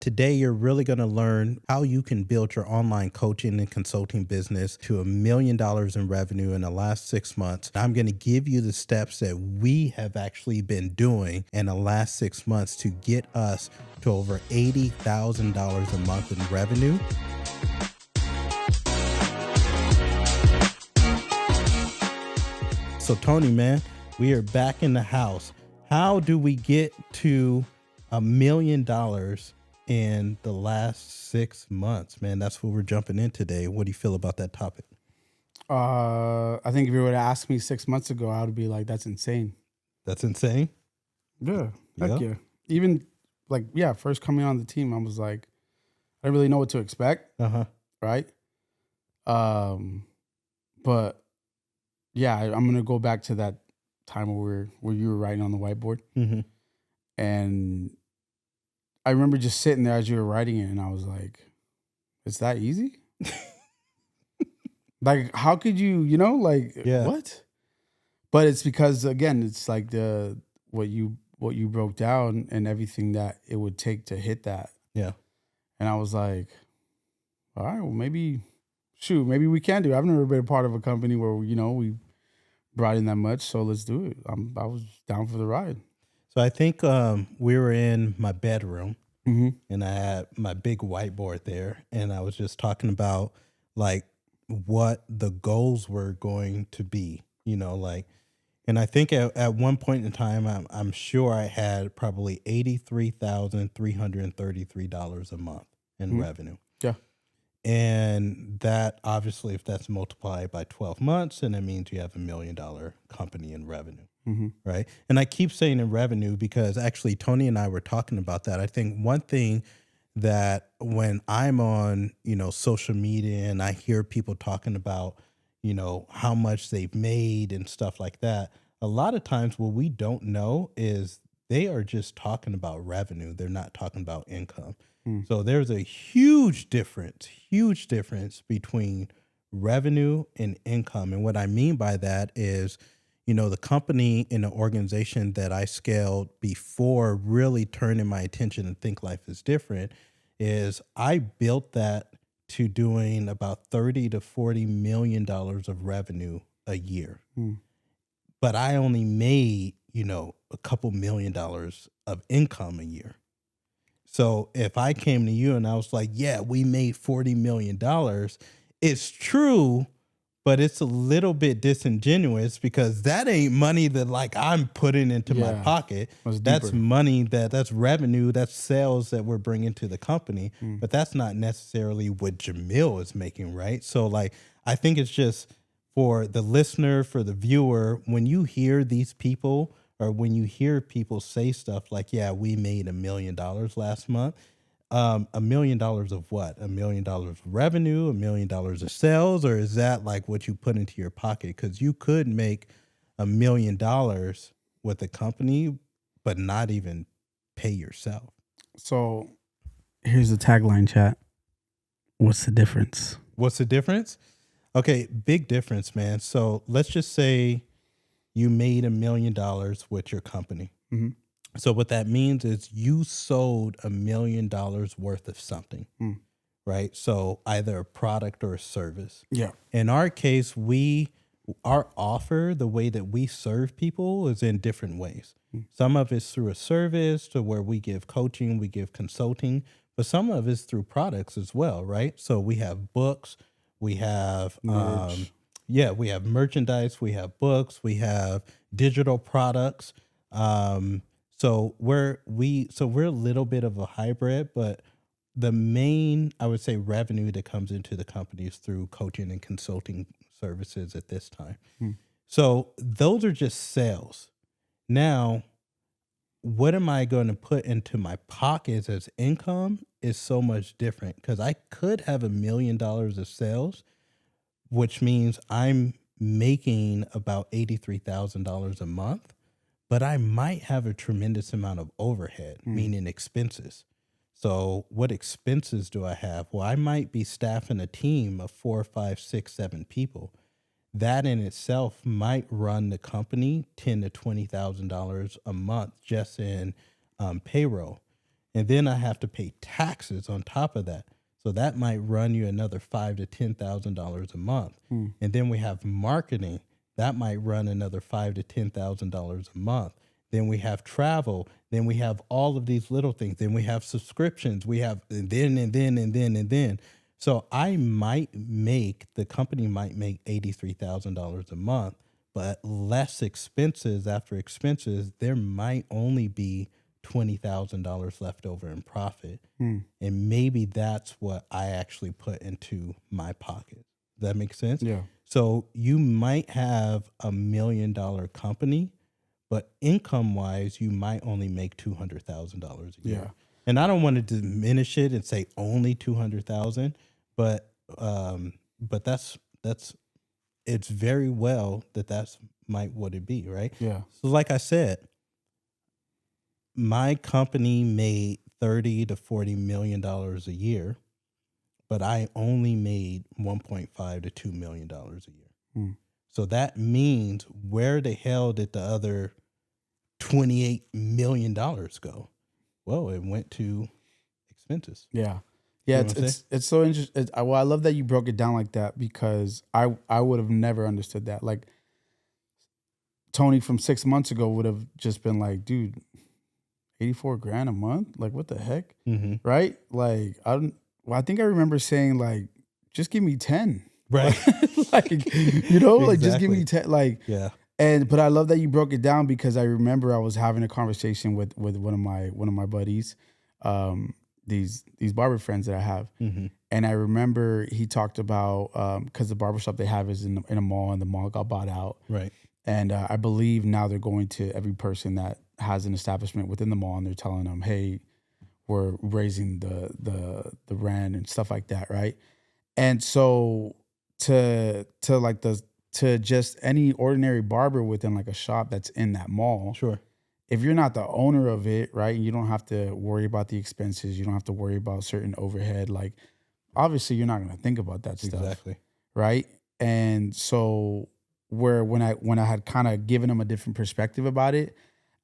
Today, you're really going to learn how you can build your online coaching and consulting business to $1 million in revenue in the last 6 months. I'm going to give you the steps that we have actually been doing in the last 6 months to get us to over $80,000 a month in revenue. So Tony, man, we are back in the house. How do we get to $1 million in the last 6 months, man? That's what we're jumping in today. What do you feel about that topic? I think if you would have asked me 6 months ago, I would be like, that's insane. That's insane. Yeah. Heck Yeah. yeah. Even first coming on the team, I was like, I didn't really know what to expect. Right. But yeah, I'm going to go back to that time where you were writing on the whiteboard. Mm-hmm. And I remember just sitting there as you were writing it, and I was like, it's that easy? Like, how could you, Yeah. what? But it's because, again, it's like what you broke down and everything that it would take to hit that. Yeah. And I was like, all right, well, maybe we can do it. I've never been a part of a company where, we brought in that much, so let's do it. I was down for the ride. So I think we were in my bedroom, Mm-hmm. and I had my big whiteboard there, and I was just talking about like what the goals were going to be, and I think at one point in time, I'm sure I had probably $83,333 a month in revenue. Yeah. And that obviously, if that's multiplied by 12 months, then it means you have $1 million company in revenue. Mm-hmm. Right. And I keep saying in revenue because actually Tony and I were talking about that. I think one thing that when I'm on, social media and I hear people talking about, how much they've made and stuff like that, a lot of times what we don't know is they are just talking about revenue. They're not talking about income. So there's a huge difference between revenue and income. And what I mean by that is, the company and the organization that I scaled before really turning my attention and Think Life is Different is I built that to doing about $30 to $40 million of revenue a year. But I only made, a couple $1 million of income a year. So if I came to you and I was like, yeah, we made $40 million, it's true, but it's a little bit disingenuous because that ain't money that like I'm putting into my pocket. That's money that's revenue, that's sales that we're bringing to the company, but that's not necessarily what Jamil is making, right? So like, I think it's just for the listener, for the viewer, when you hear these people or when you hear people say stuff like, yeah, we made $1 million last month, $1 million of what? $1 million of revenue, $1 million of sales, or is that like what you put into your pocket? Because you could make $1 million with a company, but not even pay yourself. So here's the tagline, chat. What's the difference? What's the difference? Okay, big difference, man. So let's just say you made $1 million with your company. Mm-hmm. So what that means is you sold $1 million worth of something, right? So either a product or a service. Yeah. In our case, our offer, the way that we serve people is in different ways. Some of it's through a service to where we give coaching, we give consulting, but some of it's through products as well, right? So we have books, we have we have merchandise, we have books, we have digital products. So we're a little bit of a hybrid, but the main, I would say, revenue that comes into the company is through coaching and consulting services at this time. So those are just sales. Now, what am I going to put into my pockets as income is so much different because I could have $1 million of sales, which means I'm making about $83,000 a month, but I might have a tremendous amount of overhead, meaning expenses. So what expenses do I have? Well, I might be staffing a team of 4, 5, 6, 7 people. That in itself might run the company $10,000 to $20,000 a month just in payroll. And then I have to pay taxes on top of that. So that might run you another $5,000 to $10,000 a month. And then we have marketing. That might run another $5,000 to $10,000 a month. Then we have travel. Then we have all of these little things. Then we have subscriptions. We have and then. So the company might make $83,000 a month, but less expenses after expenses, there might only be $20,000 left over in profit. And maybe that's what I actually put into my pocket. Does that make sense? Yeah. So you might have $1 million company, but income wise, you might only make $200,000 a year. Yeah. And I don't want to diminish it and say only 200,000, but that's it's very well that's might what it be, right? Yeah. So like I said, my company made $30 to $40 million a year, but I only made $1.5 to $2 million a year. So that means where the hell did the other $28 million go? Well, it went to expenses. Yeah. Yeah, You know what I'm it's so interesting. Well, I love that you broke it down like that because I would have never understood that. Like Tony from 6 months ago would have just been like, dude, 84 grand a month? Like what the heck? Right? Like I think I remember saying like, just give me 10. Right. Like, you know, like just give Exactly. me 10. Like, Yeah. but I love that you broke it down because I remember I was having a conversation with one of my buddies, these barber friends that I have, and I remember he talked about because the barbershop they have is in a mall, and the mall got bought out, Right. and I believe now they're going to every person that has an establishment within the mall, and they're telling them, hey, we're raising the rent and stuff like that, right? And so to just any ordinary barber within like a shop that's in that mall, Sure. if you're not the owner of it, right, and you don't have to worry about the expenses, you don't have to worry about certain overhead, like obviously you're not going to think about that stuff. Exactly. Right? And so when I had kind of given him a different perspective about it,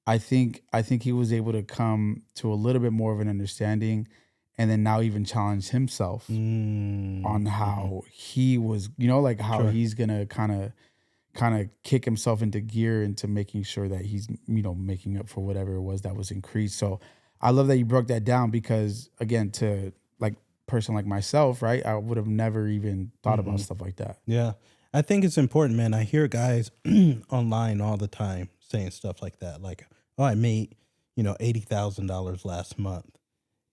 I think he was able to come to a little bit more of an understanding, and then now even challenge himself on how he was, you know, like how he's gonna kind of kick himself into gear into making sure that he's, you know, making up for whatever it was that was increased. So I love that you broke that down because again, to like person like myself, right, I would have never even thought about stuff like that. Yeah. I think it's important, man. I hear guys online all the time saying stuff like that. Like, oh, I made, $80,000 last month.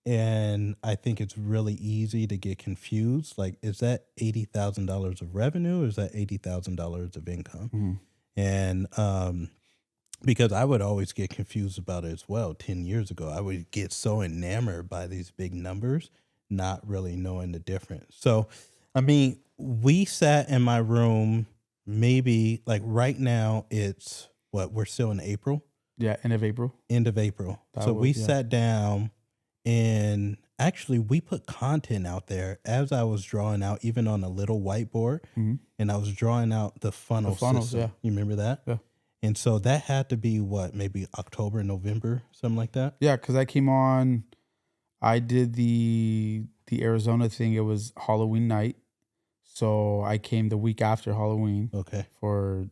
And I think it's really easy to get confused. Like, is that $80,000 of revenue or is that $80,000 of income? And because I would always get confused about it as well. 10 years ago, I would get so enamored by these big numbers, not really knowing the difference. So, I mean, we sat in my room maybe like right now it's we're still in April. Yeah, end of April. So we sat down and actually we put content out there as I was drawing out, even on a little whiteboard, and I was drawing out the funnel system. Yeah. You remember that? Yeah. And so that had to be maybe October, November, something like that? Yeah, because I came on, I did the Arizona thing. It was Halloween night. So I came the week after Halloween. Okay. For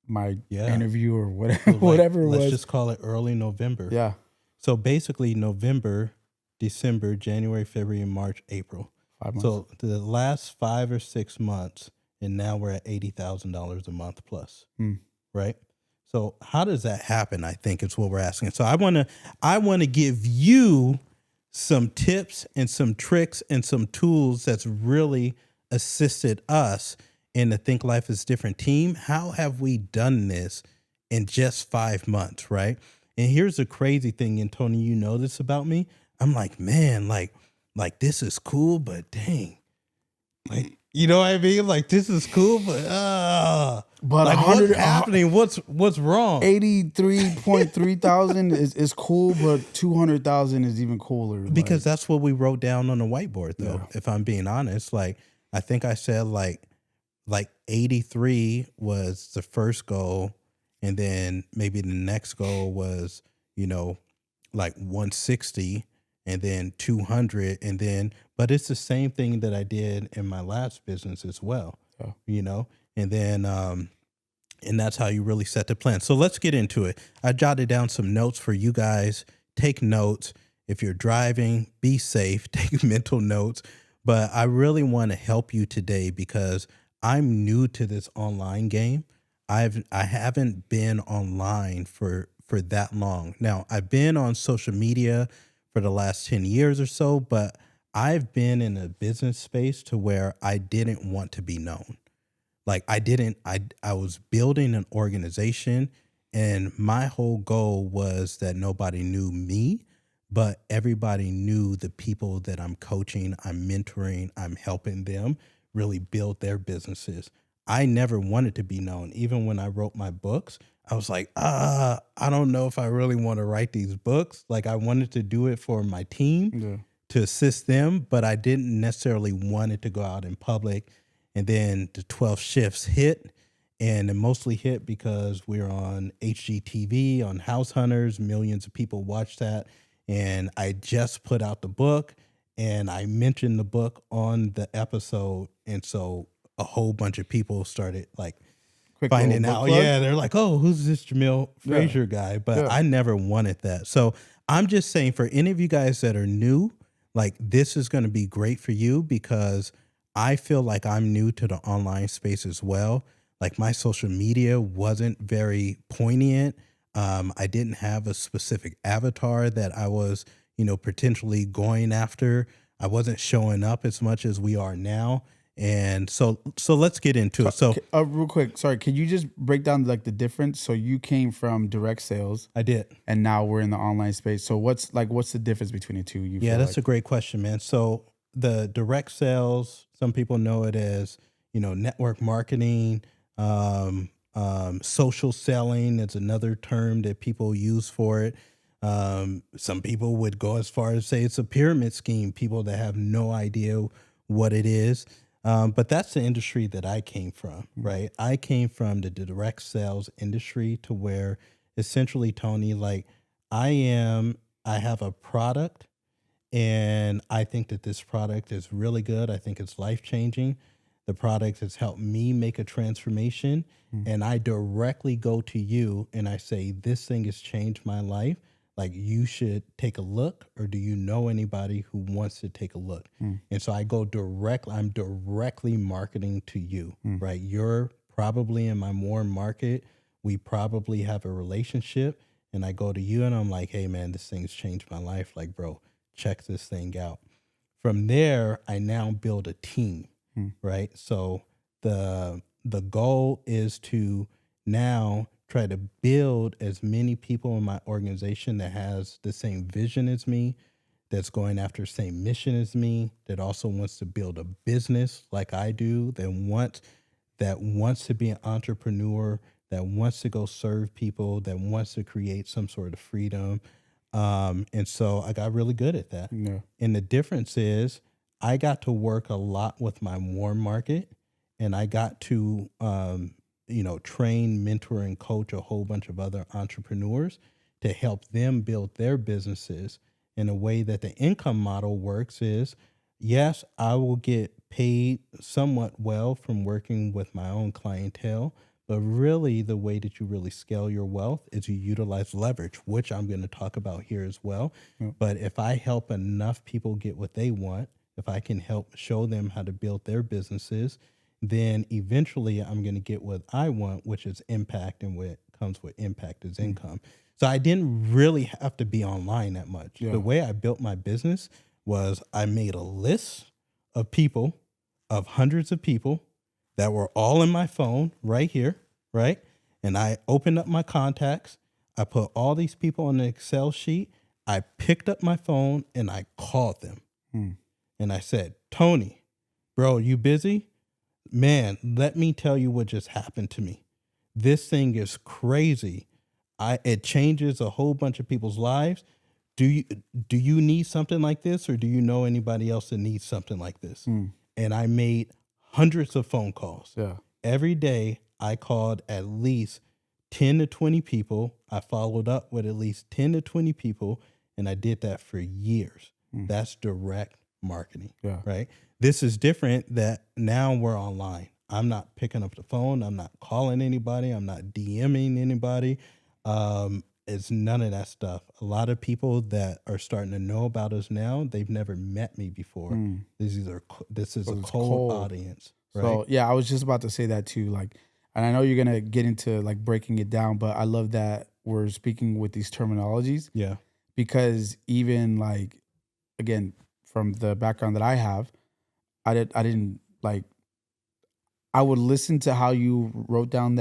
my interview or whatever, So whatever it was. Let's just call it early November. Yeah. So basically November, December, January, February, March, April. 5 months. So the last 5 or 6 months, and now we're at $80,000 a month plus, right? So how does that happen? I think is what we're asking. So I want to give you some tips and some tricks and some tools that's really assisted us in the Think Life is Different team. How have we done this in just 5 months, right? And here's the crazy thing, and Tony, you know this about me. I'm like, man, like this is cool, but dang, like, you know what I mean? Like, this is cool, but like, what's happening? What's wrong? 83.3 thousand is cool, but 200,000 is even cooler. Because that's what we wrote down on the whiteboard, though. Yeah. If I'm being honest, like I think I said like 83 was the first goal, and then maybe the next goal was like 160. and then 200, and then, but it's the same thing that I did in my last business as well, Yeah. you know, and then, and that's how you really set the plan. So let's get into it. I jotted down some notes for you guys. Take notes. If you're driving, be safe, take mental notes. But I really want to help you today because I'm new to this online game. I haven't been online for that long. Now, I've been on social media for the last 10 years or so, but I've been in a business space to where I didn't want to be known. Like I was building an organization, and my whole goal was that nobody knew me, but everybody knew the people that I'm coaching, I'm mentoring, I'm helping them really build their businesses. I never wanted to be known. Even when I wrote my books, I was like, I don't know if I really want to write these books. Like I wanted to do it for my team Yeah. to assist them, but I didn't necessarily want it to go out in public. And then the 12 shifts hit, and it mostly hit because we're on HGTV, on House Hunters. Millions of people watch that. And I just put out the book, and I mentioned the book on the episode. And so a whole bunch of people started like Quick little finding book out. plug. Yeah, they're like, oh, who's this Jamil Yeah. Frazier guy? But Yeah. I never wanted that. So I'm just saying for any of you guys that are new, like this is going to be great for you because I feel like I'm new to the online space as well. Like my social media wasn't very poignant. I didn't have a specific avatar that I was, potentially going after. I wasn't showing up as much as we are now. And so let's get into it. So Real quick, sorry, can you just break down like the difference? So you came from direct sales, I did. and now we're in the online space. So what's the difference between the two? You Yeah, feel that's like? a great question, man. So the direct sales, some people know it as, network marketing, social selling. It's another term that people use for it. Some people would go as far as say it's a pyramid scheme, people that have no idea what it is. But that's the industry that I came from, right? I came from the direct sales industry to where essentially, Tony, like I have a product and I think that this product is really good. I think it's life changing. The product has helped me make a transformation. And I directly go to you and I say, this thing has changed my life. Like, you should take a look, or do you know anybody who wants to take a look? And so I go direct, I'm directly marketing to you, right? You're probably in my warm market. We probably have a relationship. And I go to you and I'm like, hey, man, this thing's changed my life. Like, bro, check this thing out. From there, I now build a team, right? So the goal is to now try to build as many people in my organization that has the same vision as me, that's going after the same mission as me, that also wants to build a business like I do, that wants to be an entrepreneur, that wants to go serve people, that wants to create some sort of freedom. And so I got really good at that. Yeah. And the difference is I got to work a lot with my warm market, and I got to, train, mentor, and coach a whole bunch of other entrepreneurs to help them build their businesses. In a way that the income model works is, yes, I will get paid somewhat well from working with my own clientele, but really the way that you really scale your wealth is you utilize leverage, which I'm going to talk about here as well. Yep. But if I help enough people get what they want, if I can help show them how to build their businesses, then eventually I'm going to get what I want, which is impact, and what comes with impact is income. So I didn't really have to be online that much. Yeah. The way I built my business was I made a list of people, of hundreds of people that were all in my phone right here, right? And I opened up my contacts. I put all these people on an Excel sheet. I picked up my phone and I called them. And I said, Tony, bro, you busy? Man, let me tell you what just happened to me. This thing is crazy. It changes a whole bunch of people's lives. Do you need something like this, or do you know anybody else that needs something like this? And I made hundreds of phone calls. Yeah. Every day I called at least 10 to 20 people. I followed up with at least 10 to 20 people, and I did that for years. That's direct marketing. Yeah. Right. This is different that now we're online. I'm not picking up the phone. I'm not calling anybody. I'm not DMing anybody. It's none of that stuff. A lot of people that are starting to know about us now, they've never met me before. This is So a it's cold cold. audience, right? So yeah, I was just about to say that too. Like, and I know you're gonna get into like breaking it down, but I love that we're speaking with these terminologies Yeah. because even like, again, from the background that I have, I didn't like, I would listen to how you wrote down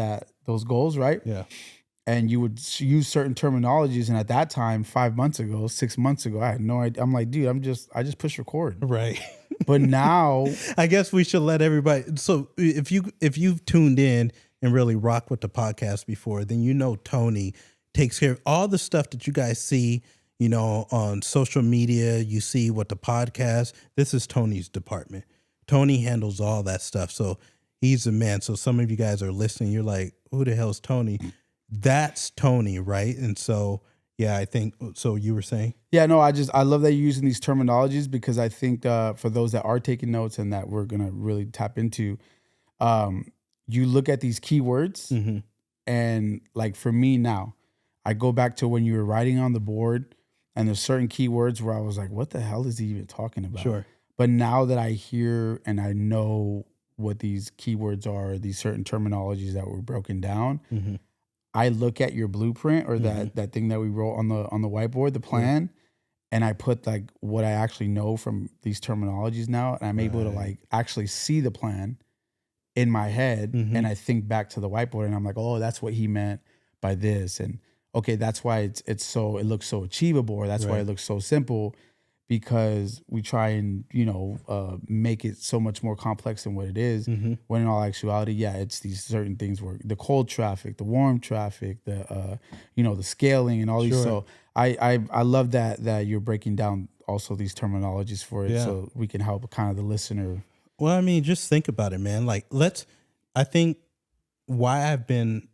those goals, right? Yeah. And you would use certain terminologies. And at that time, 5 months ago, 6 months ago, I had no idea. I'm like, dude, I just push record. Right. But now, I guess we should let everybody. So if you've tuned in and really rocked with the podcast before, then you know Tony takes care of all the stuff that you guys see, on social media. You see what the podcast. This is Tony's department. Tony handles all that stuff. So he's the man. So some of you guys are listening. You're like, who the hell's Tony? That's Tony, right? And so, yeah, I think so. You were saying, yeah, no, I love that you're using these terminologies because I think for those that are taking notes and that we're gonna really tap into, you look at these keywords and like for me now, I go back to when you were writing on the board and there's certain keywords where I was like, what the hell is he even talking about? Sure. But now that I hear and I know what these keywords are, these certain terminologies that were broken down, I look at your blueprint or that thing that we wrote on the whiteboard, the plan, and I put like what I actually know from these terminologies now, and I'm able to like actually see the plan in my head, and I think back to the whiteboard, and I'm like, oh, that's what he meant by this, and okay, that's why it looks so achievable, or that's why it looks so simple, because we try and make it so much more complex than what it is. When in all actuality, yeah, it's these certain things where the cold traffic, the warm traffic, the the scaling and all these. So I love that you're breaking down also these terminologies for it, so we can help kind of the listener. Well, I mean, just think about it, man. Like, I think why I've been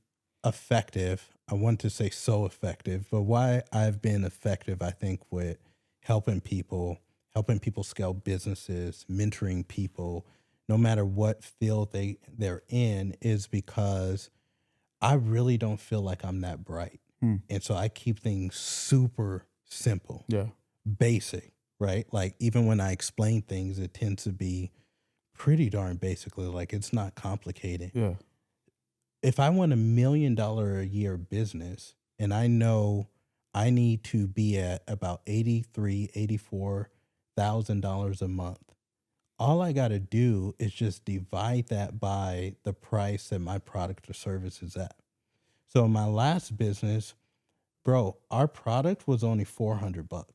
effective, I want to say so effective, but why I've been effective, I think, with helping people scale businesses, mentoring people, no matter what field they're in, is because I really don't feel like I'm that bright. And so I keep things super simple, basic, right? Like even when I explain things, it tends to be pretty darn basically, like it's not complicated. Yeah. If I want $1 million a year business and I know I need to be at about $84,000 a month, all I got to do is just divide that by the price that my product or service is at. So in my last business, bro, our product was only $400.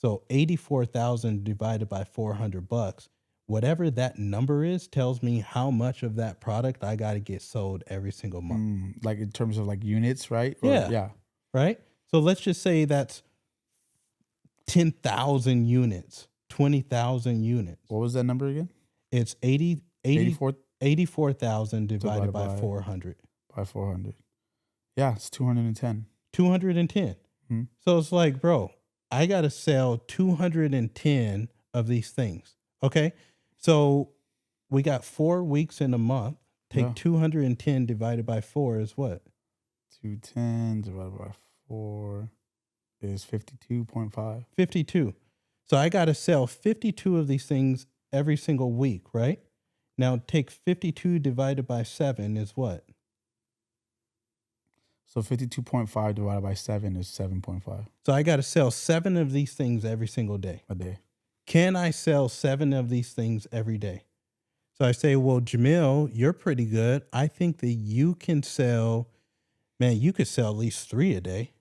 So 84,000 divided by $400, whatever that number is, tells me how much of that product I got to get sold every single month. Like in terms of like units, right? Yeah. Right. So let's just say that's 10,000 units, 20,000 units. What was that number again? It's 84,000 divided by 400. By 400. Yeah, it's 210. 210. So it's like, bro, I got to sell 210 of these things. Okay. So we got 4 weeks in a month. Take 210 divided by 4 is what? 210 divided by 4 is 52.5. 52. So I got to sell 52 of these things every single week, right? Now take 52 divided by 7 is what? So 52.5 divided by 7 is 7.5. So I got to sell 7 of these things every single day. A day. Can I sell 7 of these things every day? So I say, well, Jamil, you're pretty good. I think that you can sell, you could sell at least 3 a day.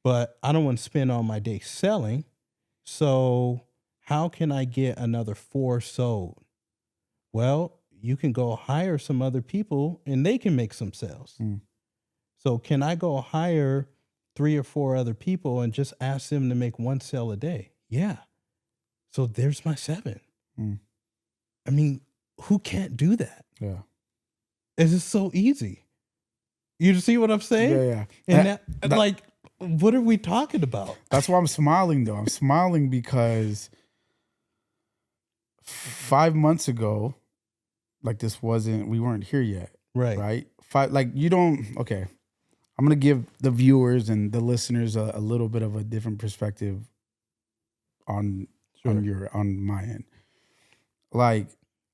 But I don't want to spend all my day selling. So how can I get another 4 sold? Well, you can go hire some other people and they can make some sales. So can I go hire 3 or 4 other people and just ask them to make 1 sale a day? Yeah. So there's my 7. I mean, who can't do that? Yeah. It's just so easy. You see what I'm saying? Yeah. And that, like, What are we talking about? That's why I'm smiling though. I'm smiling because 5 months ago, like we weren't here yet. Right. Right? Okay. I'm going to give the viewers and the listeners a little bit of a different perspective on Sure. on my end. Like,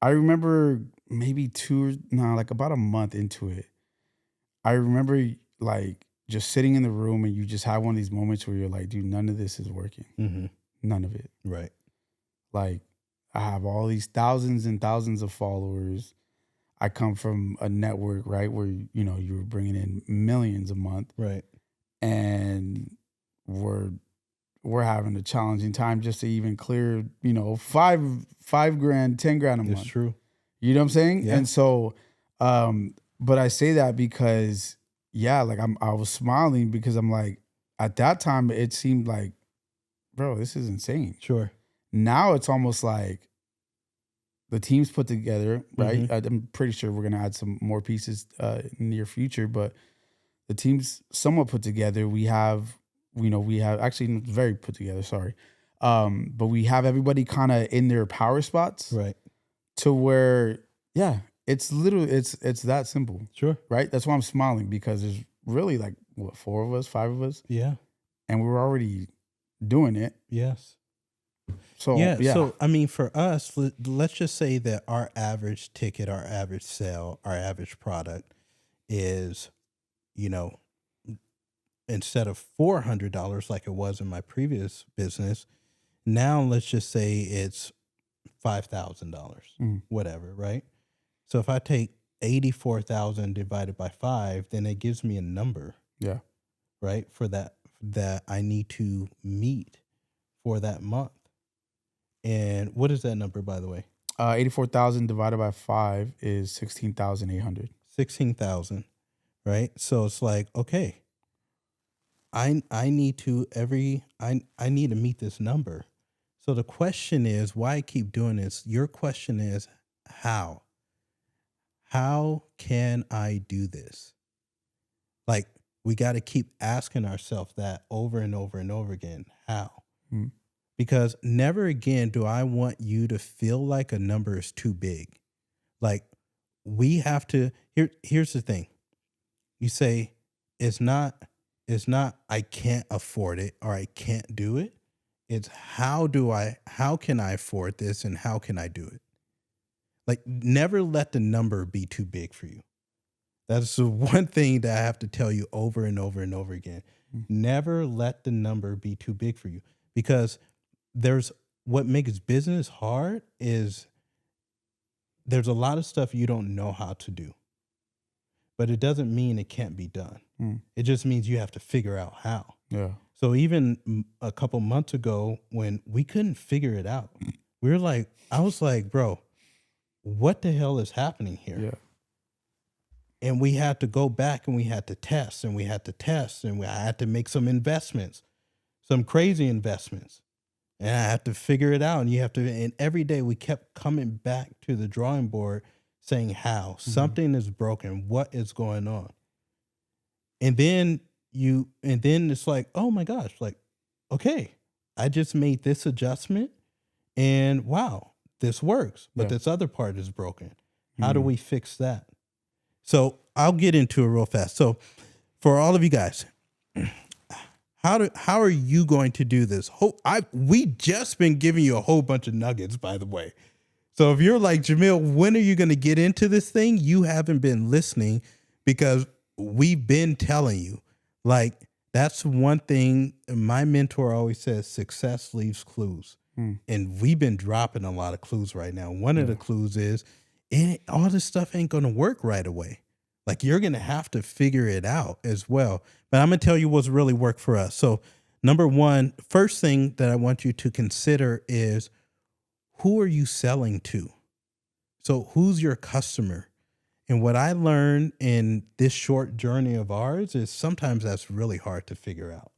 I remember like about a month into it. I remember like just sitting in the room and you just have one of these moments where you're like, dude, none of this is working. Mm-hmm. None of it. Right. Like, I have all these thousands and thousands of followers. I come from a network, right, where you were bringing in millions a month, Right. and we're having a challenging time just to even clear, five grand, 10 grand a It's month. true. You know what I'm saying? Yeah. And so, but I say that because, yeah, like I was smiling because I'm like, at that time it seemed like, bro, this is insane. Sure. Now it's almost like the team's put together, right? Mm-hmm. I'm pretty sure we're gonna add some more pieces in the near future, but the team's somewhat put together. We have actually very put together. Sorry, but we have everybody kind of in their power spots, Right. to where, yeah, it's literally it's that simple, Sure. right? That's why I'm smiling, because there's really like what, 4 of us, 5 of us, Yeah. and we're already doing it. Yes. So Yeah. yeah, So, I mean, for us, let's just say that our average ticket, our average sale, our average product is, you know, instead of $400 like it was in my previous business, now let's just say it's $5,000, Mhm. whatever, right? So if I take 84,000 divided by 5, then it gives me a number, yeah, right? For that I need to meet for that month. And what is that number, by the way? 84,000 divided by 5 is 16,800. 16,000, right? So it's like, okay, I need to I need to meet this number. So the question is, why I keep doing this? Your question is how? How can I do this? Like, we got to keep asking ourselves that over and over and over again. How? Mm. Because never again do I want you to feel like a number is too big. Like, we have to here's the thing. You say it's not I can't afford it or I can't do it. It's how can I afford this and how can I do it? Like, never let the number be too big for you. That's the one thing that I have to tell you over and over and over again. Mm. Never let the number be too big for you, because there's what makes business hard is there's a lot of stuff you don't know how to do, but it doesn't mean it can't be done. Mm. It just means you have to figure out how. Yeah. So even a couple months ago when we couldn't figure it out, I was like, bro, what the hell is happening here? Yeah. And we had to go back and we had to test and we had to test and I had to make some investments, some crazy investments. And I had to figure it out. And every day we kept coming back to the drawing board saying how something is broken, what is going on. And then it's like, oh my gosh, like, okay, I just made this adjustment and wow, this works, but Yeah. this other part is broken. How do we fix that? So I'll get into it real fast. So for all of you guys, how are you going to do this? We just been giving you a whole bunch of nuggets, by the way. So if you're like, Jamil, when are you going to get into this thing? You haven't been listening, because we've been telling you. Like, that's one thing my mentor always says: success leaves clues. And we've been dropping a lot of clues right now. One of the clues is all this stuff ain't going to work right away. Like, you're going to have to figure it out as well. But I'm going to tell you what's really worked for us. So number one, first thing that I want you to consider is, who are you selling to? So who's your customer? And what I learned in this short journey of ours is sometimes that's really hard to figure out.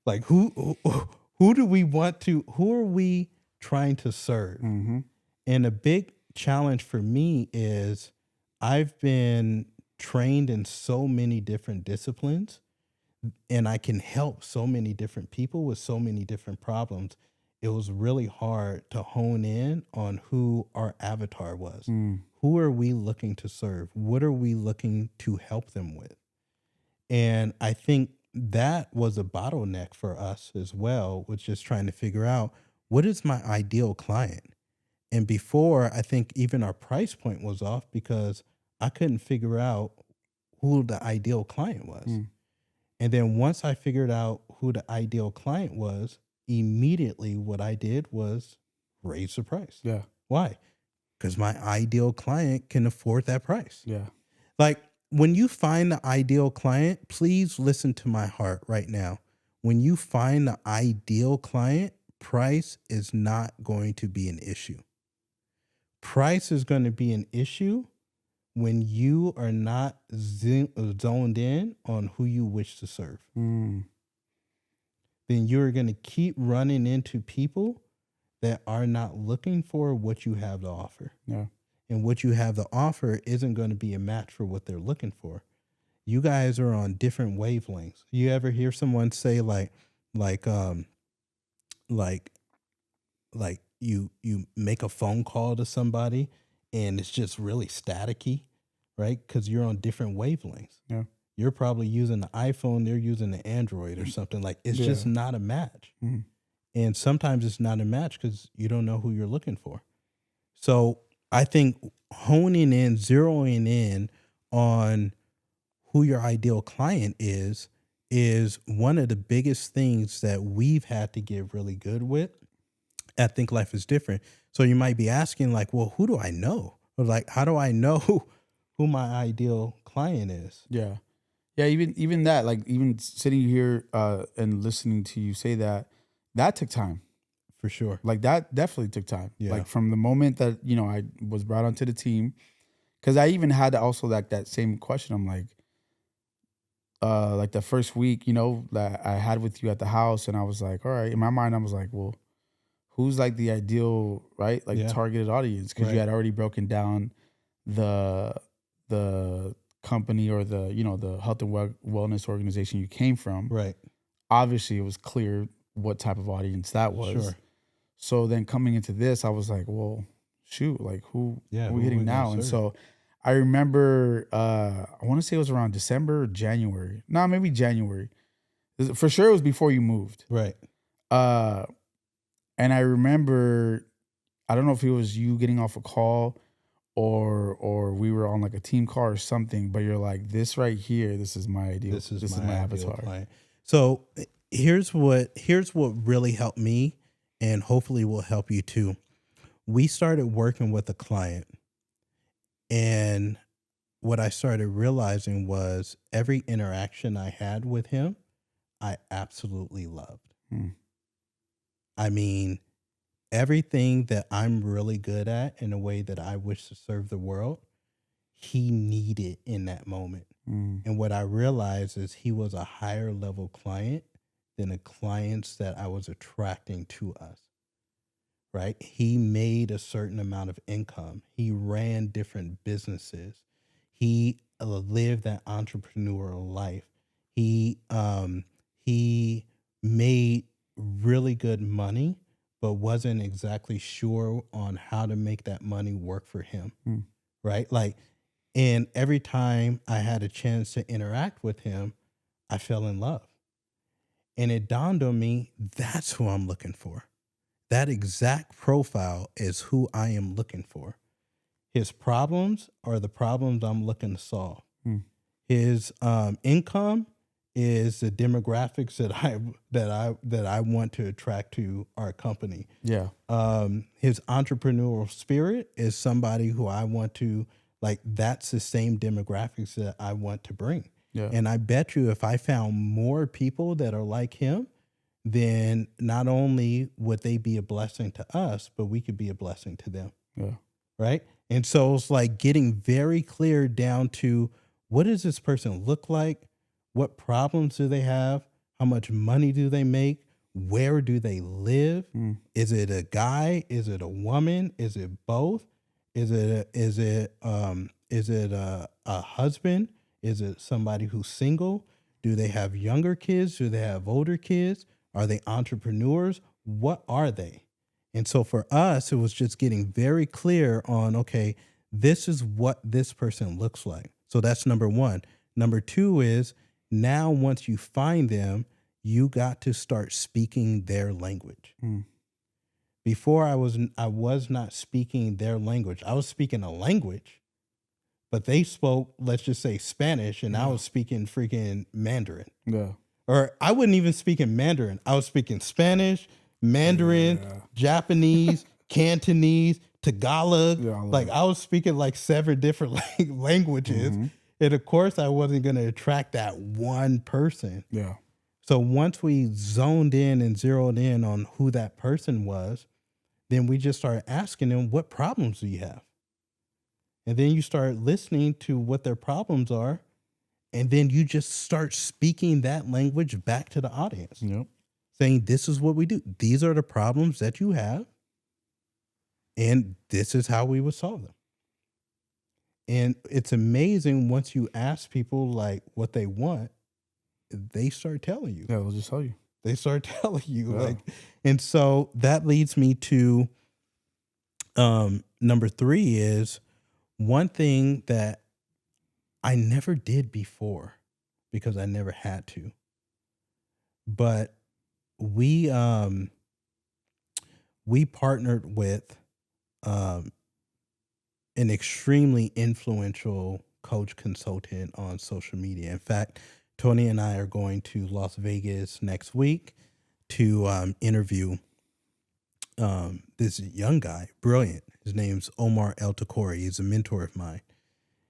Like, who do we want to, who are we trying to serve? Mm-hmm. And a big challenge for me is I've been trained in so many different disciplines and I can help so many different people with so many different problems. It was really hard to hone in on who our avatar was. Mm. Who are we looking to serve? What are we looking to help them with? And I think that was a bottleneck for us as well, was just trying to figure out what is my ideal client. And before, I think even our price point was off because I couldn't figure out who the ideal client was. Mm. And then once I figured out who the ideal client was, immediately what I did was raise the price. Yeah. Why? Because my ideal client can afford that price. Yeah. Like when you find the ideal client, please listen to my heart right now. When you find the ideal client, price is not going to be an issue. Price is going to be an issue when you are not zoned in on who you wish to serve. Mm. Then you're going to keep running into people that are not looking for what you have to offer. Yeah. And what you have to offer isn't going to be a match for what they're looking for. You guys are on different wavelengths. You ever hear someone say like like like you make a phone call to somebody and it's just really staticky, right? Because you're on different wavelengths. Yeah. You're probably using the iPhone, they're using the Android or something. Like it's just Yeah. not a match. Mm. And sometimes it's not a match because you don't know who you're looking for. So I think honing in, zeroing in on who your ideal client is one of the biggest things that we've had to get really good with. I think life is different. So you might be asking, like, well, who do I know? Or like, how do I know who my ideal client is? Yeah. Yeah. Even that, like even sitting here and listening to you say that, that took time. For sure. Like that definitely took time. Yeah. Like from the moment that, I was brought onto the team, because I even had also like that same question. I'm like the first week, that I had with you at the house, and I was like, all right, in my mind, I was like, well, who's like the ideal, right? Like Yeah. targeted audience? Because Right. you had already broken down the company or the health and wellness organization you came from. Right. Obviously, it was clear what type of audience that was. Sure. So then coming into this, I was like, well, shoot, like who are we who hitting we gonna now? And serve? so I remember, I want to say it was around December or January. No, maybe January. For sure, it was before you moved. Right. And I remember, I don't know if it was you getting off a call or we were on like a team call or something, but you're like, this right here, this is my ideal. This is my my ideal avatar. client. So here's what really helped me and hopefully will help you too. We started working with a client, and what I started realizing was every interaction I had with him, I absolutely loved. Hmm. I mean, everything that I'm really good at in a way that I wish to serve the world, he needed in that moment. Mm. And what I realized is he was a higher level client than the clients that I was attracting to us. Right? He made a certain amount of income. He ran different businesses. He lived that entrepreneurial life. He made really good money, but wasn't exactly sure on how to make that money work for him. Mm. Right? Like, and every time I had a chance to interact with him, I fell in love. And it dawned on me, that's who I'm looking for. That exact profile is who I am looking for. His problems are the problems I'm looking to solve. Mm. His income is the demographics that I want to attract to our company. Yeah. His entrepreneurial spirit is somebody who I want to, like, that's the same demographics that I want to bring. Yeah. And I bet you if I found more people that are like him, then not only would they be a blessing to us, but we could be a blessing to them. Yeah. Right. And so it's like getting very clear down to what does this person look like? What problems do they have? How much money do they make? Where do they live? Mm. Is it a guy? Is it a woman? Is it both? Is it a husband? Is it somebody who's single? Do they have younger kids? Do they have older kids? Are they entrepreneurs? What are they? And so for us, it was just getting very clear on, okay, this is what this person looks like. So that's number one. Number two is now once you find them, you got to start speaking their language. Mm. Before I was not speaking their language. I was speaking a language, but they spoke, let's just say Spanish, and I was speaking freaking Mandarin. Yeah. Or I wouldn't even speak in Mandarin. I was speaking Spanish, Mandarin, Japanese, Cantonese, Tagalog. Yeah, Like I was speaking like 7 different languages. And of course, I wasn't going to attract that one person. Yeah. So once we zoned in and zeroed in on who that person was, then we just started asking them, what problems do you have? And then you start listening to what their problems are. And then you just start speaking that language back to the audience, Yep. saying, this is what we do. These are the problems that you have. And this is how we would solve them. And it's amazing once you ask people like what they want, they start telling you. Yeah, they'll just tell you. They start telling you. Yeah. Like, and so that leads me to number 3 is one thing that I never did before because I never had to. But we partnered with an extremely influential coach consultant on social media. In fact, Tony and I are going to Las Vegas next week to interview this young guy, brilliant. His name's Omar El Takori. He's a mentor of mine.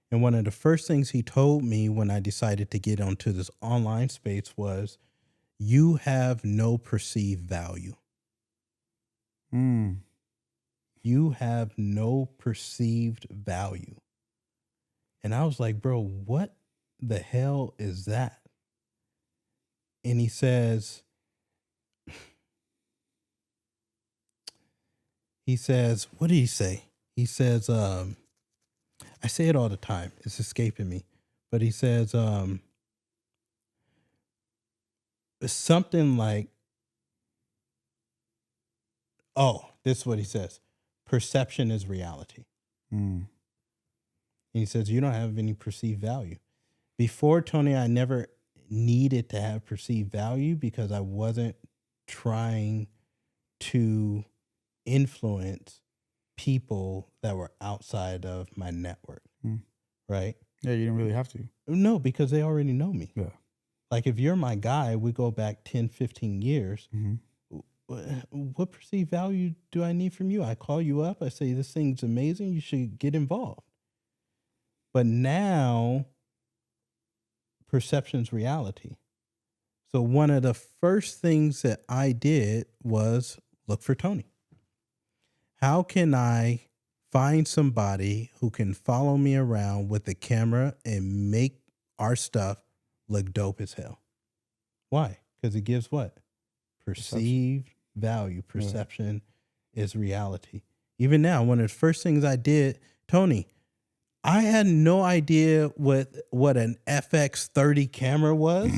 And one of the first things he told me when I decided to get onto this online space was, you have no perceived value. Mm. You have no perceived value. And I was like, bro, what the hell is that? And he says, what did he say? He says, I say it all the time. It's escaping me. But he says, something like, oh, this is what he says. Perception is reality. Mm. And he says, you don't have any perceived value. Before, Tony, I never needed to have perceived value because I wasn't trying to influence people that were outside of my network. Mm. Right? Yeah, you didn't really have to. No, because they already know me. Yeah. Like if you're my guy, we go back 10, 15 years. Mm-hmm. What perceived value do I need from you? I call you up. I say, this thing's amazing. You should get involved. But now, perception's reality. So one of the first things that I did was look for Tony. How can I find somebody who can follow me around with the camera and make our stuff look dope as hell? Why? Because it gives what? Perceived value. Perception is reality. Even now, one of the first things I did, Tony, I had no idea what an FX30 camera was.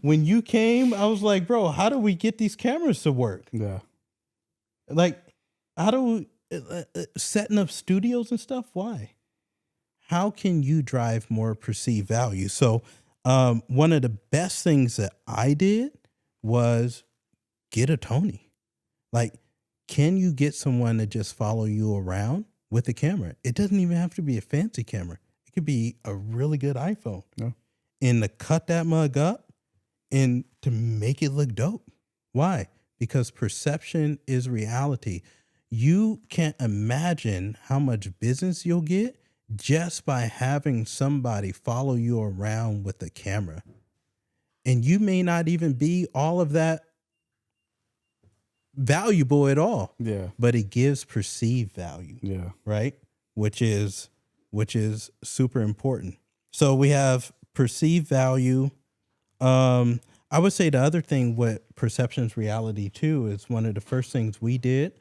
When you came, I was like, bro, how do we get these cameras to work? Yeah. Like, how do we, setting up studios and stuff? Why? How can you drive more perceived value? So one of the best things that I did was get a Tony. Like, can you get someone to just follow you around with a camera? It doesn't even have to be a fancy camera. It could be a really good iPhone. Yeah. And to cut that mug up and to make it look dope. Why? Because perception is reality. You can't imagine how much business you'll get just by having somebody follow you around with a camera. And you may not even be all of that valuable at all. Yeah. But it gives perceived value. Yeah. Right? Which is super important. So we have perceived value. I would say the other thing with perception's reality too is one of the first things we did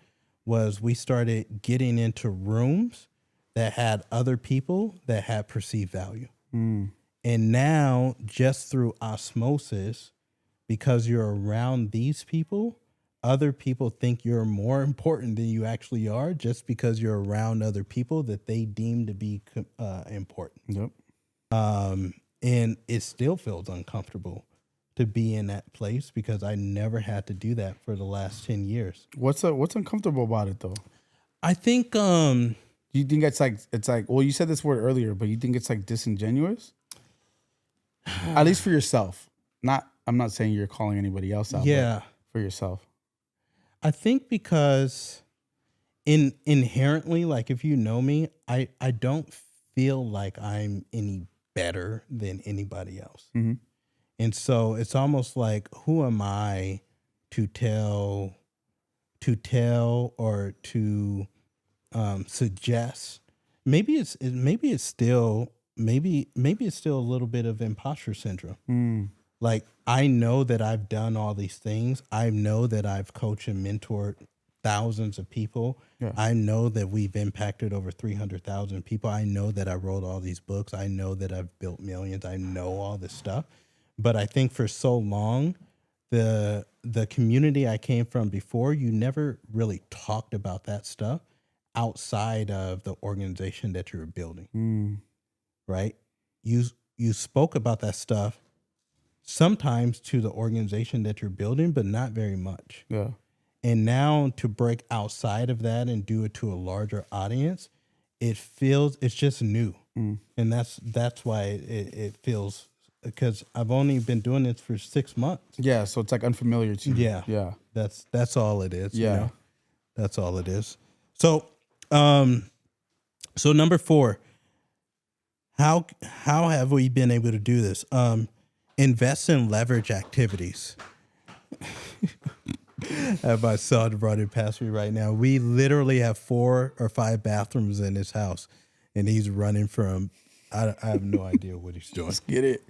was we started getting into rooms that had other people that had perceived value. Mm. And now, just through osmosis, because you're around these people, other people think you're more important than you actually are just because you're around other people that they deem to be important. Yep. And it still feels uncomfortable to be in that place because I never had to do that for the last 10 years. What's uncomfortable about it though? I think Do you think it's like well, you said this word earlier, but you think it's like disingenuous? At least for yourself. I'm not saying you're calling anybody else out, yeah, but for yourself. I think because inherently, like if you know me, I don't feel like I'm any better than anybody else. Mm-hmm. And so it's almost like, who am I to tell or to suggest? Maybe it's still a little bit of imposter syndrome. Mm. Like, I know that I've done all these things. I know that I've coached and mentored thousands of people. Yeah. I know that we've impacted over 300,000 people. I know that I wrote all these books. I know that I've built millions. I know all this stuff. But I think for so long, the community I came from before, you never really talked about that stuff outside of the organization that you were building. Mm. Right? You spoke about that stuff sometimes to the organization that you're building, but not very much. Yeah. And now to break outside of that and do it to a larger audience, it's just new. Mm. And that's why it feels, because I've only been doing this for 6 months. Yeah, so it's like unfamiliar to you. Yeah. Yeah. That's all it is. Yeah. You know? That's all it is. So so number 4, how have we been able to do this? Invest in leverage activities. I have my son running past me right now. We literally have 4 or 5 bathrooms in his house, and he's running from. I have no idea what he's doing. Let's get it.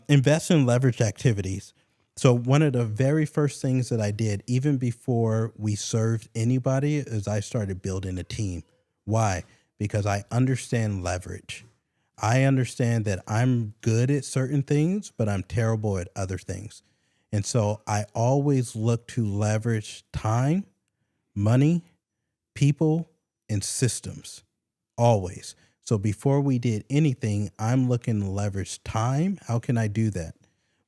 Invest in leverage activities. So one of the very first things that I did, even before we served anybody, is I started building a team. Why? Because I understand leverage. I understand that I'm good at certain things, but I'm terrible at other things. And so I always look to leverage time, money, people, and systems. Always. So before we did anything, I'm looking to leverage time. How can I do that?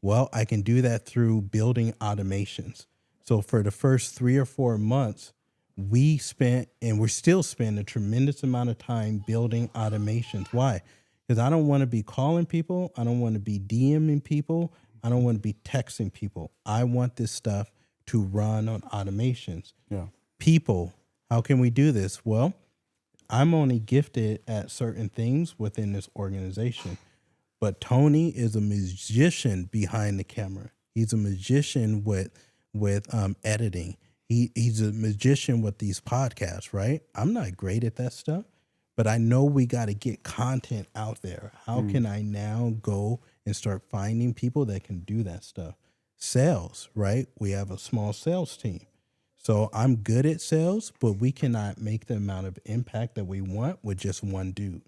Well, I can do that through building automations. So for the first 3 or 4 months, we spent, and we're still spending, a tremendous amount of time building automations. Why? Because I don't want to be calling people. I don't want to be DMing people. I don't want to be texting people. I want this stuff to run on automations. Yeah. People, how can we do this? Well, I'm only gifted at certain things within this organization. But Tony is a magician behind the camera. He's a magician with editing. He's a magician with these podcasts, right? I'm not great at that stuff. But I know we got to get content out there. How can I now go and start finding people that can do that stuff? Sales, right? We have a small sales team. So I'm good at sales, but we cannot make the amount of impact that we want with just one dude.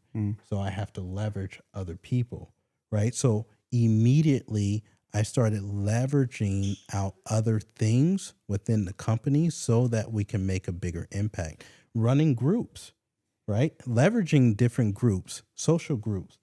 So I have to leverage other people, right? So immediately I started leveraging out other things within the company so that we can make a bigger impact. Running groups. Right? Leveraging different groups, social groups.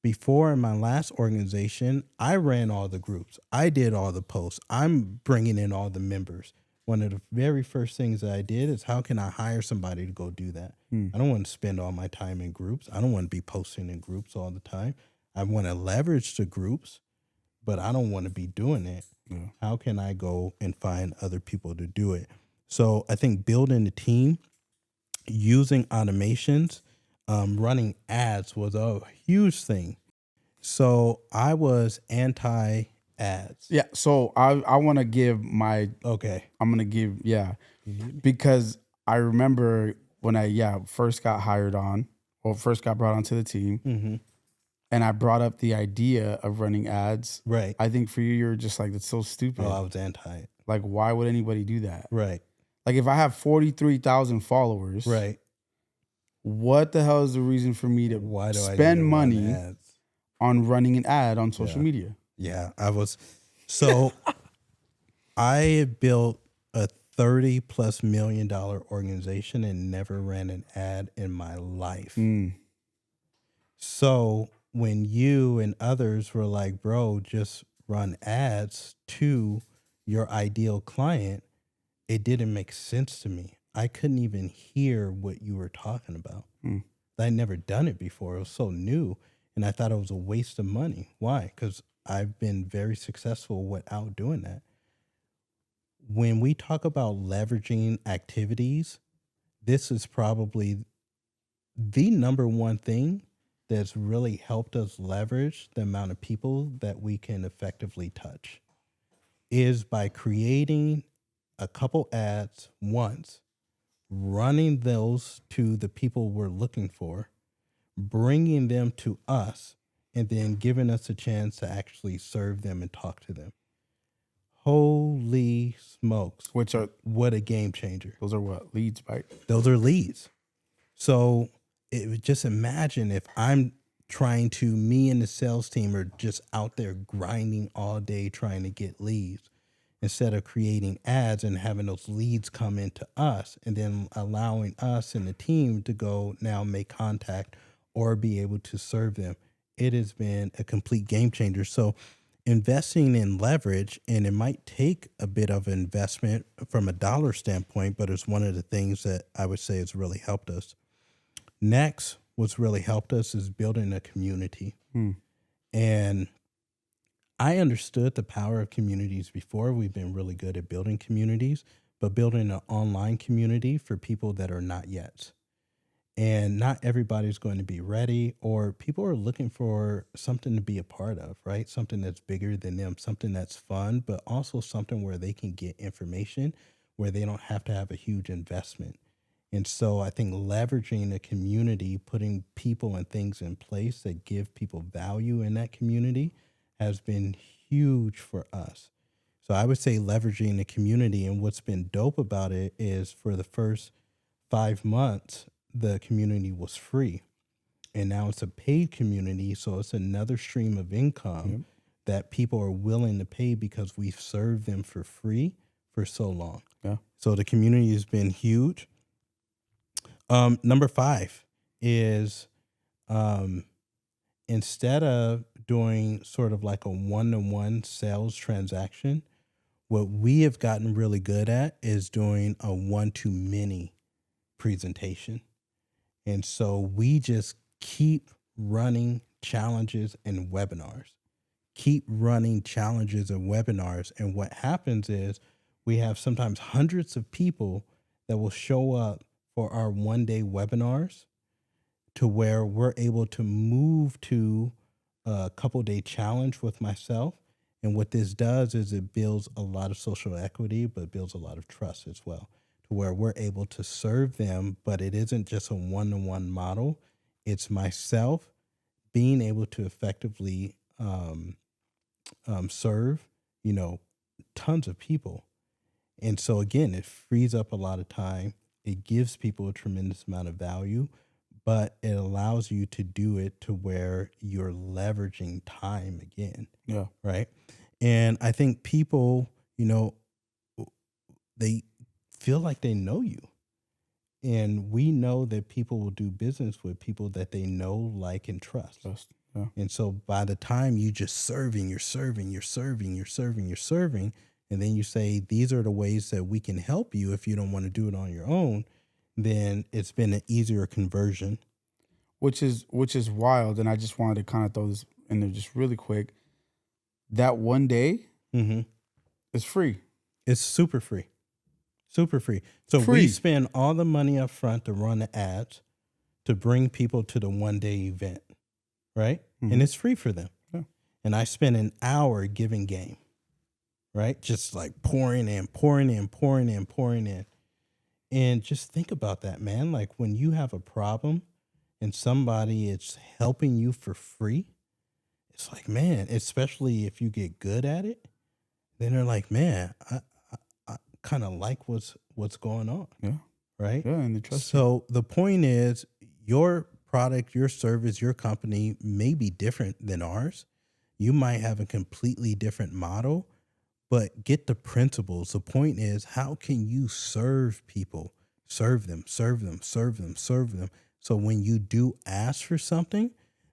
Before, in my last organization, I ran all the groups. I did all the posts. I'm bringing in all the members. One of the very first things that I did is, how can I hire somebody to go do that? I don't want to spend all my time in groups. I don't want to be posting in groups all the time. I want to leverage the groups, but I don't want to be doing it. Yeah. How can I go and find other people to do it? So I think building a team, using automations, running ads was a huge thing. So I was anti ads. Yeah. So I want to give my, Okay. I'm going to give, because I remember when I, first got hired on, or first got brought onto the team, and I brought up the idea of running ads. Right. I think for you, you're just like, that's so stupid. Oh, I was anti it. Like, why would anybody do that? Right. Like, if I have 43,000 followers, Right. what the hell is the reason for me to Why do I need spend to run money ads? on running an ad on social Yeah. media. Yeah, so I had built a $30+ million organization and never ran an ad in my life. Mm. So when you and others were like, bro, just run ads to your ideal client, it didn't make sense to me. I couldn't even hear what you were talking about. Mm. I'd never done it before. It was so new. And I thought it was a waste of money. Why? Because I've been very successful without doing that. When we talk about leveraging activities, this is probably the number one thing that's really helped us leverage the amount of people that we can effectively touch is by creating a couple ads once, running those to the people we're looking for, bringing them to us, and then giving us a chance to actually serve them and talk to them. Holy smokes. Which are What a game changer. those are what leads, right? Those are leads. So just imagine if me and the sales team are just out there grinding all day trying to get leads instead of creating ads and having those leads come into us and then allowing us and the team to go now make contact or be able to serve them. It has been a complete game changer. So investing in leverage, and it might take a bit of investment from a dollar standpoint, but it's one of the things that I would say has really helped us. Next, what's really helped us is building a community. Mm. And I understood the power of communities before. We've been really good at building communities, but building an online community for people that are not yet. And not everybody's going to be ready, or people are looking for something to be a part of, right? Something that's bigger than them, something that's fun, but also something where they can get information where they don't have to have a huge investment. And so I think leveraging a community, putting people and things in place that give people value in that community has been huge for us. So I would say leveraging the community, and what's been dope about it is for the first 5 months, the community was free. And now it's a paid community. So it's another stream of income Yep. that people are willing to pay because we've served them for free for so long. Yeah. So the community has been huge. Number 5 is instead of doing sort of like a one-to-one sales transaction, what we have gotten really good at is doing a one-to-many presentation. And so we just keep running challenges and webinars. And what happens is we have sometimes hundreds of people that will show up for our one-day webinars to where we're able to move to a couple-day challenge with myself. And what this does is it builds a lot of social equity, but builds a lot of trust as well, to where we're able to serve them, but it isn't just a one-to-one model. It's myself being able to effectively serve, tons of people. And so again, it frees up a lot of time. It gives people a tremendous amount of value, but it allows you to do it to where you're leveraging time again. Yeah. Right. And I think people, they feel like they know you. And we know that people will do business with people that they know, like, and trust. Yeah. And so by the time you just serving, and then you say, these are the ways that we can help you if you don't want to do it on your own, then it's been an easier conversion. Which is wild. And I just wanted to kind of throw this in there just really quick. That one day is free. It's super free. Super free. So we spend all the money up front to run the ads to bring people to the one-day event, right? And it's free for them. Yeah. And I spend an hour giving game, right? Just like pouring in. And just think about that, man. Like when you have a problem and somebody is helping you for free, it's like, man, especially if you get good at it, then they're like, man, I kind of like what's going on. Yeah. Right. Yeah. And they trust you. So the point is, your product, your service, your company may be different than ours. You might have a completely different model, but get the principles. The point is, how can you serve people? Serve them, serve them, serve them, serve them. So when you do ask for something,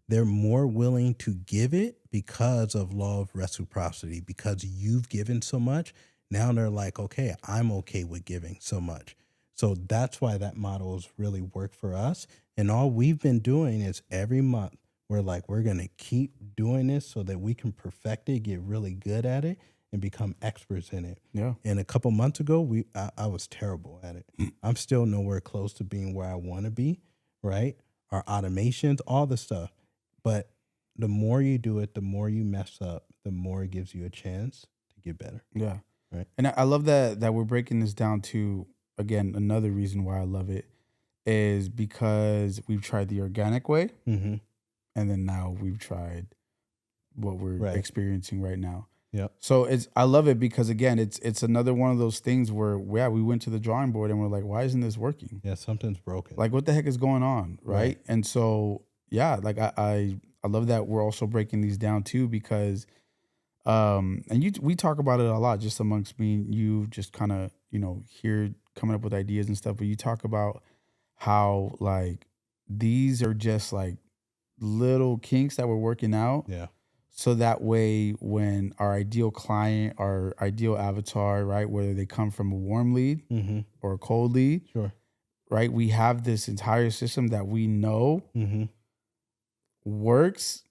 they're more willing to give it because of law of reciprocity, because you've given so much. Now they're like, okay, I'm okay with giving so much. So that's why that model has really worked for us. And all we've been doing is every month, we're like, we're going to keep doing this so that we can perfect it, get really good at it, and become experts in it. Yeah. And a couple months ago, I was terrible at it. I'm still nowhere close to being where I want to be, right? Our automations, all the stuff. But the more you do it, the more you mess up, the more it gives you a chance to get better. Yeah. Right. And I love that we're breaking this down to, again, another reason why I love it is because we've tried the organic way, Mm-hmm. and then now we've tried what we're Right. experiencing right now. Yep. So I love it because, again, it's another one of those things where we went to the drawing board and we're like, why isn't this working? Yeah, something's broken. Like, what the heck is going on, right? And so like I love that we're also breaking these down too, because and we talk about it a lot just amongst me and you, just kind of, here coming up with ideas and stuff. But you talk about how, like, these are just like little kinks that we're working out. Yeah. So that way, when our ideal client, our ideal avatar, right, whether they come from a warm lead Mm-hmm. or a cold lead, Sure. right, we have this entire system that we know Mm-hmm. works.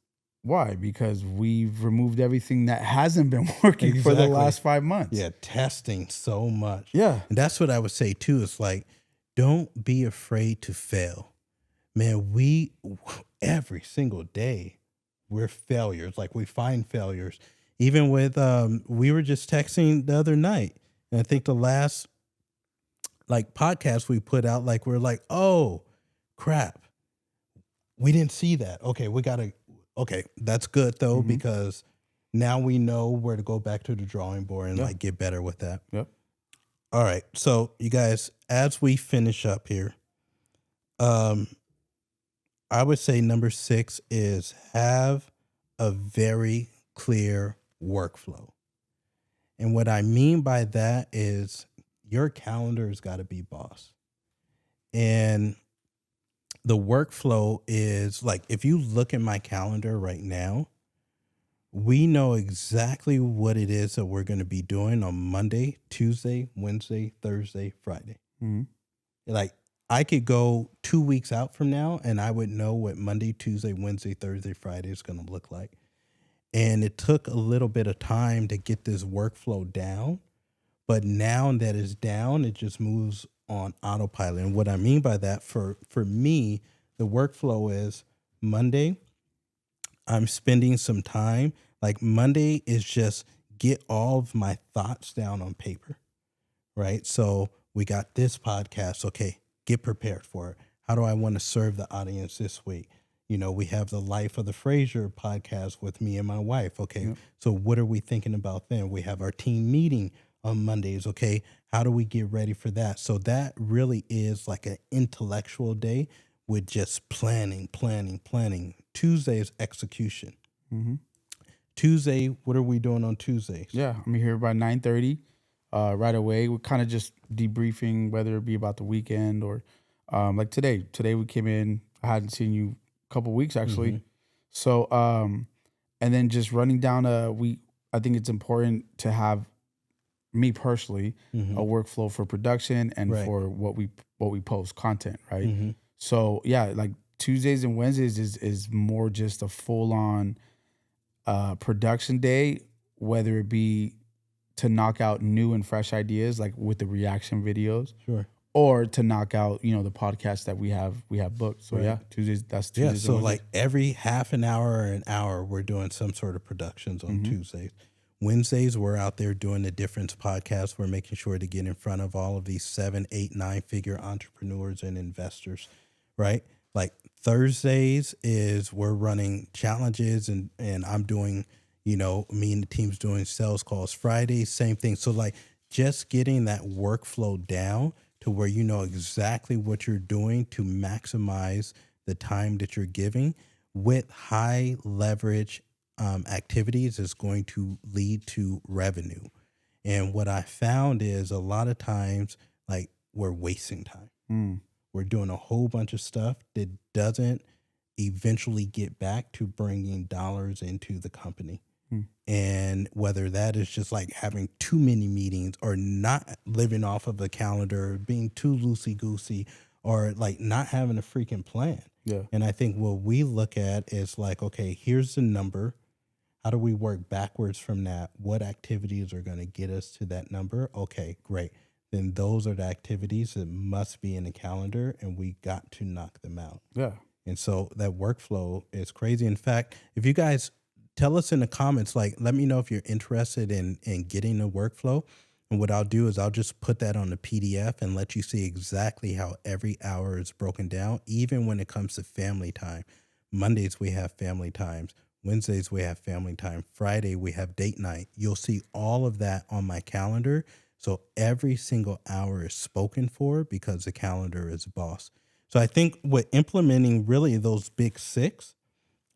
Why? Because we've removed everything that hasn't been working for the Exactly. last 5 months. Yeah, testing so much. Yeah. And that's what I would say too. It's like, don't be afraid to fail. Man, every single day, we're failures. Like, we find failures. Even with, we were just texting the other night. And I think the last, like, podcast we put out, like, we're like, oh, crap. We didn't see that. Okay, that's good though, Mm-hmm. because now we know where to go back to the drawing board and Yeah. like get better with that. Yep. All right. So you guys, as we finish up here, I would say number 6 is have a very clear workflow. And what I mean by that is your calendar's got to be boss. And the workflow is like, if you look at my calendar right now, we know exactly what it is that we're going to be doing on Monday, Tuesday, Wednesday, Thursday, Friday. Mm-hmm. Like, I could go 2 weeks out from now and I would know what Monday, Tuesday, Wednesday, Thursday, Friday is going to look like. And it took a little bit of time to get this workflow down. But now that it's down, it just moves on autopilot. And what I mean by that, for me, the workflow is Monday, I'm spending some time. Like, Monday is just get all of my thoughts down on paper, right? So we got this podcast. Okay, get prepared for it. How do I want to serve the audience this week? We have the Life of the Frazier podcast with me and my wife. Okay, Yep. So what are we thinking about then? We have our team meeting on Mondays. Okay, how do we get ready for that? So that really is like an intellectual day with just planning. Tuesday is execution. Mm-hmm. Tuesday, what are we doing on Tuesdays? Yeah, I'm here by 9:30. Right away, we're kind of just debriefing, whether it be about the weekend or like today. Today we came in. I hadn't seen you a couple weeks actually. Mhm. So and then just running down I think it's important to have, me personally, Mhm. a workflow for production and Right. for what we post content, right? Mhm. So yeah, like Tuesdays and Wednesdays is more just a full on production day, whether it be to knock out new and fresh ideas, like with the reaction videos, Sure. or to knock out, the podcast that we have booked. So Right. yeah, Tuesdays, that's Yeah, Tuesdays. so and like Wednesdays. every half an hour or an hour, we're doing some sort of productions on Mhm. Tuesdays. Wednesdays, we're out there doing the Difference podcast. We're making sure to get in front of all of these 7, 8, 9-figure entrepreneurs and investors, right? Like Thursdays is we're running challenges and I'm doing, me and the team's doing sales calls. Fridays, same thing. So like just getting that workflow down to where you know exactly what you're doing to maximize the time that you're giving with high leverage activities is going to lead to revenue. And what I found is a lot of times, like, we're wasting time. Mm. We're doing a whole bunch of stuff that doesn't eventually get back to bringing dollars into the company. Mm. And whether that is just like having too many meetings or not living off of a calendar, being too loosey goosey, or like not having a freaking plan. Yeah. And I think what we look at is like, okay, here's the number. How do we work backwards from that? What activities are going to get us to that number? Okay, great. Then those are the activities that must be in the calendar, and we got to knock them out. Yeah. And so that workflow is crazy. In fact, if you guys tell us in the comments, like, let me know if you're interested in getting a workflow. And what I'll do is I'll just put that on the PDF and let you see exactly how every hour is broken down, even when it comes to family time. Mondays, we have family times. Wednesdays, we have family time. Friday, we have date night. You'll see all of that on my calendar. So every single hour is spoken for because the calendar is boss. So I think with implementing really those big six,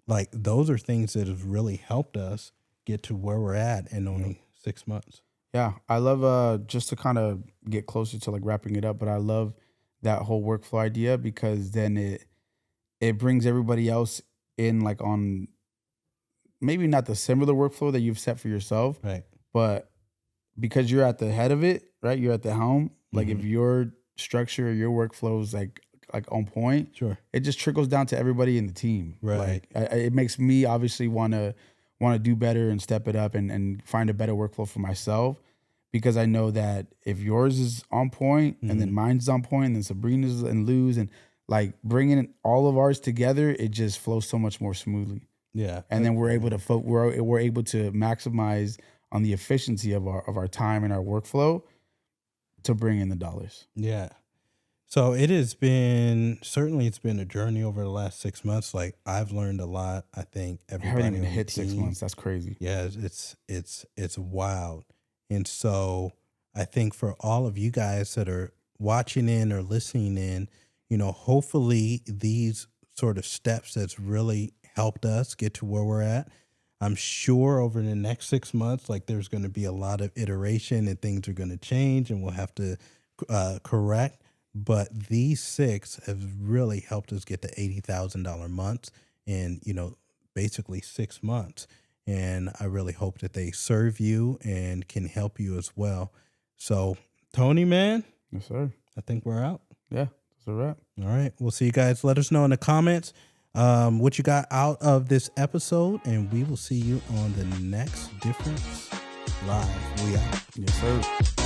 like those are things that have really helped us get to where we're at in only 6 months. Yeah. I love just to kind of get closer to like wrapping it up, but I love that whole workflow idea because then it brings everybody else in like on maybe not the similar workflow that you've set for yourself, Right. but because you're at the head of it, right? You're at the helm. Like if your structure, your workflow is like on point, Sure. it just trickles down to everybody in the team. Right. Like it makes me obviously want to do better and step it up and find a better workflow for myself because I know that if yours is on point and then mine's on point and then Sabrina's and Lou's and like bringing all of ours together, it just flows so much more smoothly. Yeah. And then we're able to we're able to maximize on the efficiency of our time and our workflow to bring in the dollars. Yeah. So it has been, certainly it's been a journey over the last 6 months. Like I've learned a lot. I think I everybody haven't even on the hit 6 team- months. That's crazy. Yeah, it's wild. And so I think for all of you guys that are watching in or listening in, you know, hopefully these sort of steps that's really helped us get to where we're at. I'm sure over the next 6 months, like there's going to be a lot of iteration and things are going to change and we'll have to correct. But these 6 have really helped us get to $80,000 months in, you know, basically 6 months. And I really hope that they serve you and can help you as well. So, Tony, man, Yes, sir. I think we're out. Yeah, that's a wrap. All right. We'll see you guys. Let us know in the comments what you got out of this episode, and we will see you on the next Difference Live. We out. Yes, sir.